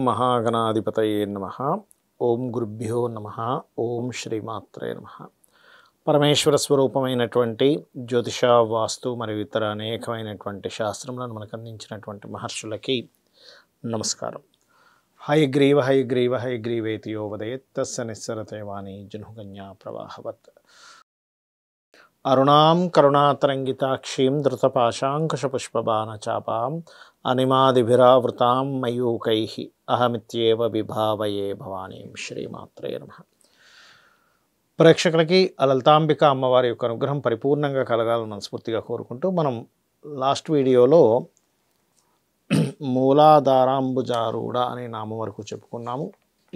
మహాగణాధిపతయే నమః. ఓం గురుభ్యో నమః. ఓం శ్రీమాత్రే నమః. పరమేశ్వర స్వరూపమైనటువంటి జ్యోతిష, వాస్తు మరియు ఇతర అనేకమైనటువంటి శాస్త్రములను మనకు అందించినటువంటి మహర్షులకి నమస్కారం. హయగ్రీవ హయగ్రీవ హయగ్రీవేతి యో వదేత్ తస్య నిస్సరతే వాణి జనుగన్యా ప్రవాహవత్. అరుణాం కరుణాతరంగితాక్షీం ధృతపాశాంకుశపుష్పబాణచాపాం అనిమాదిభిరావృతాం మయూకైః అహమిత్యేవ విభావయే భవానీం. శ్రీమాత్రే నమః. ప్రేక్షకులకి లలితాంబిక అమ్మవారి యొక్క అనుగ్రహం పరిపూర్ణంగా కలగాలని మనస్ఫూర్తిగా కోరుకుంటూ మనం లాస్ట్ వీడియోలో మూలాధారాంబుజారూఢ అనే నామం వరకు చెప్పుకున్నాము.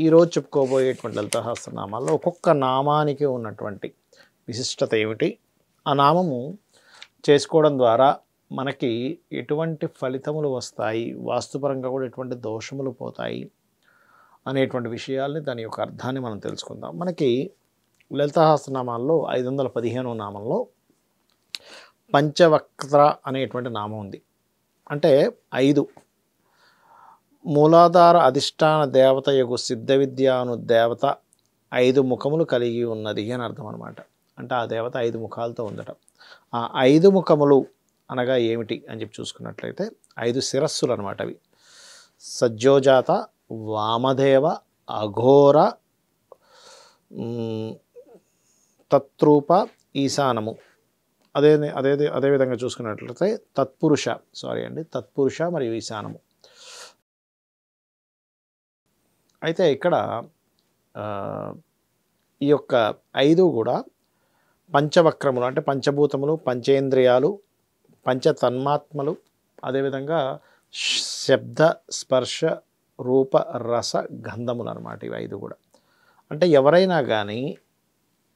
ఈరోజు చెప్పుకోబోయేటువంటి లలితాసహస్ర నామాల్లో ఒక్కొక్క నామానికి ఉన్నటువంటి విశిష్టత ఏమిటి, ఆ నామము చేసుకోవడం ద్వారా మనకి ఎటువంటి ఫలితములు వస్తాయి, వాస్తుపరంగా కూడా ఎటువంటి దోషములు పోతాయి అనేటువంటి విషయాల్ని, దాని యొక్క అర్థాన్ని మనం తెలుసుకుందాం. మనకి లలితాసహస్రనామాల్లో 515వ నామంలో పంచవక్త్ర అనేటువంటి నామం ఉంది. అంటే 5 మూలాధార అధిష్టాన దేవత యొక్క సిద్ధ విద్యాను దేవత 5 ముఖములు కలిగి ఉన్నది అని అర్థం అనమాట. అంటే ఆ దేవత 5 ముఖాలతో ఉండటం. ఆ 5 ముఖములు అనగా ఏమిటి అని చెప్పి చూసుకున్నట్లయితే 5 శిరస్సులు అనమాట. అవి సజ్జోజాత, వామదేవ, అఘోర, తత్రూప, ఈశానము. అదేవిధంగా చూసుకున్నట్లయితే తత్పురుష మరియు ఈశానము. అయితే ఇక్కడ ఈ యొక్క 5 కూడా పంచవక్రములు, అంటే పంచభూతములు, పంచేంద్రియాలు, పంచతన్మాత్మలు, అదేవిధంగా శబ్ద, స్పర్శ, రూప, రస, గంధములు అనమాట. ఇవి 5 కూడా. అంటే ఎవరైనా కానీ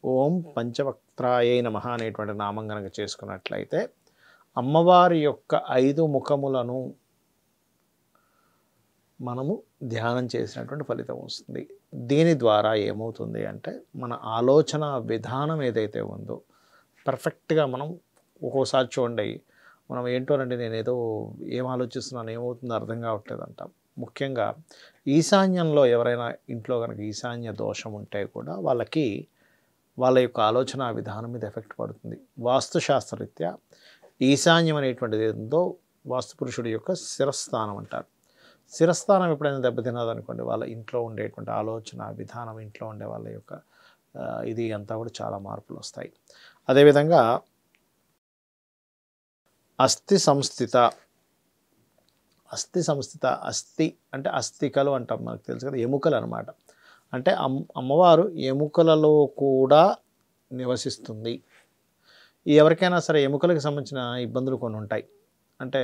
ఓం పంచవక్త్రాయై నమః అనేటువంటి నామం కనుక చేసుకున్నట్లయితే అమ్మవారి యొక్క 5 ముఖములను మనము ధ్యానం చేసినటువంటి ఫలితం వస్తుంది. దీని ద్వారా ఏమవుతుంది అంటే మన ఆలోచన విధానం ఏదైతే ఉందో పర్ఫెక్ట్గా మనం ఒక్కోసారి చూడండి, మనం ఏంటోనండి నేను ఏం ఆలోచిస్తున్నాను, ఏమవుతుందో అర్థం కావట్లేదు అంటాం. ముఖ్యంగా ఈశాన్యంలో ఎవరైనా ఇంట్లో కనుక ఈశాన్య దోషం ఉంటే కూడా వాళ్ళకి వాళ్ళ యొక్క ఆలోచన విధానం మీద ఎఫెక్ట్ పడుతుంది. వాస్తుశాస్త్రరీత్యా ఈశాన్యం అనేటువంటిది ఏందో వాస్తు పురుషుడి యొక్క శిరస్థానం అంటారు. శిరస్థానం ఎప్పుడైనా దెబ్బతిన్నదనుకోండి, వాళ్ళ ఇంట్లో ఉండేటువంటి ఆలోచన విధానం, ఇంట్లో ఉండే వాళ్ళ యొక్క ఇది అంతా కూడా చాలా మార్పులు వస్తాయి. అదేవిధంగా అస్థి సంస్థిత, అస్థి అంటే అస్థికలు అంటాం, మనకు తెలుసు కదా, ఎముకలు అనమాట. అంటే అమ్మవారు ఎముకలలో కూడా నివసిస్తుంది. ఎవరికైనా సరే ఎముకలకు సంబంధించిన ఇబ్బందులు కొన్ని ఉంటాయి. అంటే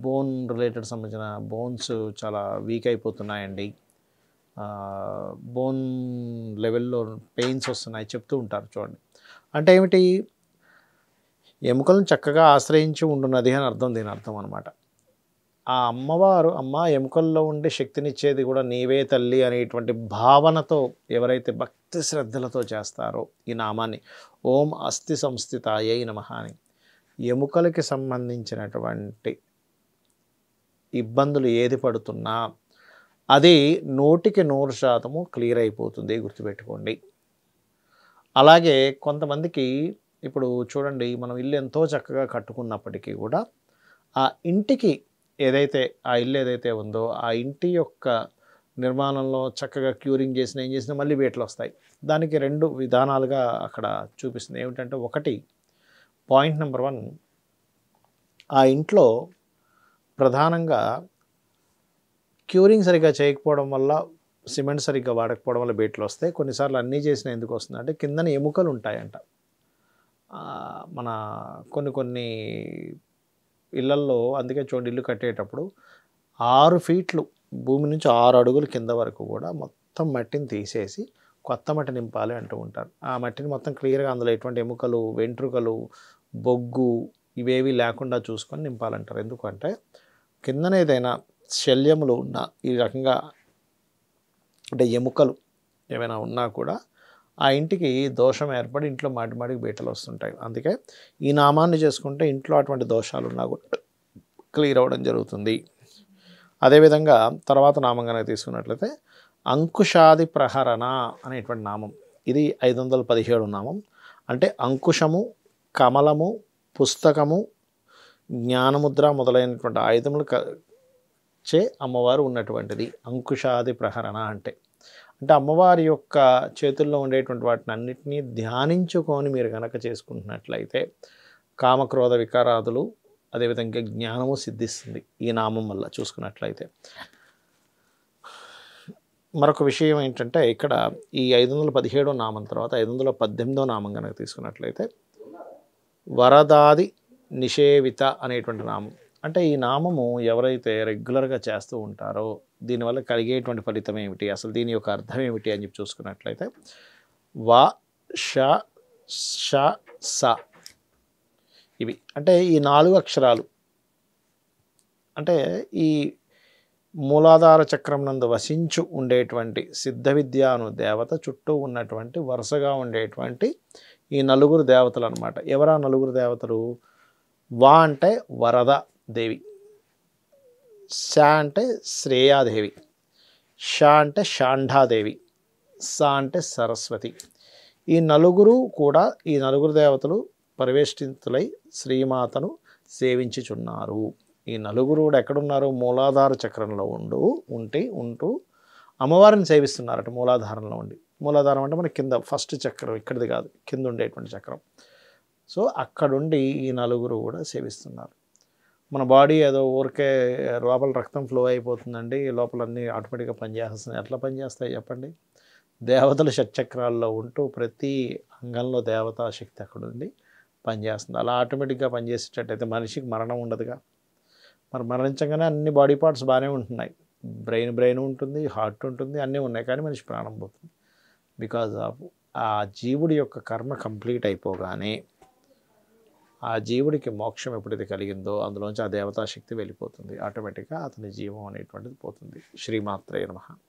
బోన్ రిలేటెడ్ సంబంధించిన బోన్స్ చాలా వీక్ అయిపోతున్నాయండి, బోన్ లెవెల్లో పెయిన్స్ వస్తున్నాయి చెప్తూ ఉంటారు చూడండి. అంటే ఏమిటి, ఎముకలను చక్కగా ఆశ్రయించి ఉండున్నది అని అర్థం, దీని అర్థం అనమాట. ఆ అమ్మవారు ఎముకల్లో ఉండే శక్తినిచ్చేది కూడా నీవే తల్లి అనేటువంటి భావనతో ఎవరైతే భక్తి శ్రద్ధలతో చేస్తారో ఈ నామాన్ని ఓం అస్థి సంస్థితాయై నమః అని, ఎముకలకి సంబంధించినటువంటి ఇబ్బందులు ఏది పడుతున్నా అది 100% క్లియర్ అయిపోతుంది, గుర్తుపెట్టుకోండి. అలాగే కొంతమందికి ఇప్పుడు చూడండి, మనం ఇల్లు ఎంతో చక్కగా కట్టుకున్నప్పటికీ కూడా ఆ ఇంటికి ఆ ఇల్లు ఏదైతే ఉందో ఆ ఇంటి యొక్క నిర్మాణంలో చక్కగా క్యూరింగ్ చేసినా ఏం చేసినా మళ్ళీ వేట్లు వస్తాయి. దానికి 2 విధానాలుగా అక్కడ చూపిస్తుంది. ఏమిటంటే, ఒకటి పాయింట్ నెంబర్ 1, ఆ ఇంట్లో ప్రధానంగా క్యూరింగ్ సరిగ్గా చేయకపోవడం వల్ల, సిమెంట్ సరిగ్గా వాడకపోవడం వల్ల బేట్లు వస్తాయి. కొన్నిసార్లు అన్నీ చేసిన ఎందుకు వస్తుంది అంటే కిందన ఎముకలు ఉంటాయంట. మన కొన్ని ఇళ్లల్లో అందుకే చూడండి, ఇల్లు కట్టేటప్పుడు 6 ఫీట్లు భూమి నుంచి 6 అడుగులు కింద వరకు కూడా మొత్తం మట్టిని తీసేసి కొత్త మట్టి నింపాలి అంటూ ఉంటారు. ఆ మట్టిని మొత్తం క్లియర్గా అందులో ఎటువంటి ఎముకలు, వెంట్రుకలు, బొగ్గు ఇవేవి లేకుండా చూసుకొని నింపాలంటారు. ఎందుకంటే కిందన ఏదైనా శల్యములు ఉన్నా, ఈ రకంగా అంటే ఎముకలు ఏమైనా ఉన్నా కూడా ఆ ఇంటికి దోషం ఏర్పడి ఇంట్లో మాటిమాటికి బీటలు వస్తుంటాయి. అందుకే ఈ నామాన్ని చేసుకుంటే ఇంట్లో అటువంటి దోషాలు ఉన్నా కూడా క్లియర్ అవ్వడం జరుగుతుంది. అదేవిధంగా తర్వాత నామం కనుక తీసుకున్నట్లయితే అంకుశాది ప్రహరణ అనేటువంటి నామం. ఇది 517 నామం. అంటే అంకుశము, కమలము, పుస్తకము, జ్ఞానముద్ర మొదలైనటువంటి ఆయుధములు చే అమ్మవారు ఉన్నటువంటిది అంకుశాది ప్రహరణ అంటే. అంటే అమ్మవారి యొక్క చేతుల్లో ఉండేటువంటి వాటిని అన్నిటినీ ధ్యానించుకొని మీరు కనుక చేసుకుంటున్నట్లయితే కామక్రోధ వికారాదులు అదేవిధంగా జ్ఞానము సిద్ధిస్తుంది ఈ నామం వల్ల చూసుకున్నట్లయితే. మరొక విషయం ఏంటంటే ఇక్కడ ఈ 517 నామం తర్వాత 518 నామం కనుక తీసుకున్నట్లయితే వరదాది నిషేవిత అనేటువంటి నామం. అంటే ఈ నామము ఎవరైతే రెగ్యులర్గా చేస్తూ ఉంటారో దీనివల్ల కలిగేటువంటి ఫలితం ఏమిటి, అసలు దీని యొక్క అర్థం ఏమిటి అని చెప్పి చూసుకున్నట్లయితే వా ష ష స ఇవి అంటే ఈ 4 అక్షరాలు అంటే ఈ మూలాధార చక్రం నందు వసించు ఉండేటువంటి సిద్ధ విద్యాను దేవత చుట్టూ ఉన్నటువంటి వరుసగా ఉండేటువంటి ఈ నలుగురు దేవతలు అనమాట. ఎవరా నలుగురు దేవతలు? వా అంటే వరద దేవి, శ అంటే శ్రేయాదేవి, ష అంటే షాంఢాదేవి, స అంటే సరస్వతి. ఈ నలుగురు కూడా ఈ నలుగురు దేవతలు పరివేష్టితులై శ్రీమాతను సేవించుచున్నారు. ఈ నలుగురు కూడా ఎక్కడున్నారు? మూలాధార చక్రంలో ఉంటూ అమ్మవారిని సేవిస్తున్నారట. మూలాధారంలో ఉండి, మూలాధారం అంటే మన కింద ఫస్ట్ చక్రం, ఇక్కడిది కాదు, కింద ఉండేటువంటి చక్రం. సో అక్కడుండి ఈ నలుగురు కూడా సేవిస్తున్నారు. మన బాడీ ఏదో ఊరికే లోపల రక్తం ఫ్లో అయిపోతుందండి, లోపలన్నీ ఆటోమేటిక్గా పనిచేస్తున్నాయి. ఎట్లా పనిచేస్తాయి చెప్పండి? దేవతల షట్చక్రాల్లో ఉంటూ ప్రతి అంగంలో దేవతా శక్తి అక్కడుండి పనిచేస్తుంది. అలా ఆటోమేటిక్గా పనిచేసేటట్టయితే మనిషికి మరణం ఉండదుగా. మరి మరణించగానే అన్ని బాడీ పార్ట్స్ బాగానే ఉంటున్నాయి. బ్రెయిన్ ఉంటుంది, హార్ట్ ఉంటుంది, అన్నీ ఉన్నాయి, కానీ మనిషి ప్రాణం పోతుంది. బికాజ్ ఆఫ్ ఆ జీవుడి యొక్క కర్మ కంప్లీట్ అయిపోగానే ఆ జీవుడికి మోక్షం ఎప్పుడైతే కలిగిందో అందులోంచి ఆ దేవతాశక్తి వెళ్ళిపోతుంది. ఆటోమేటిక్గా అతని జీవం అనేటువంటిది పోతుంది. శ్రీమాత్రే నమః.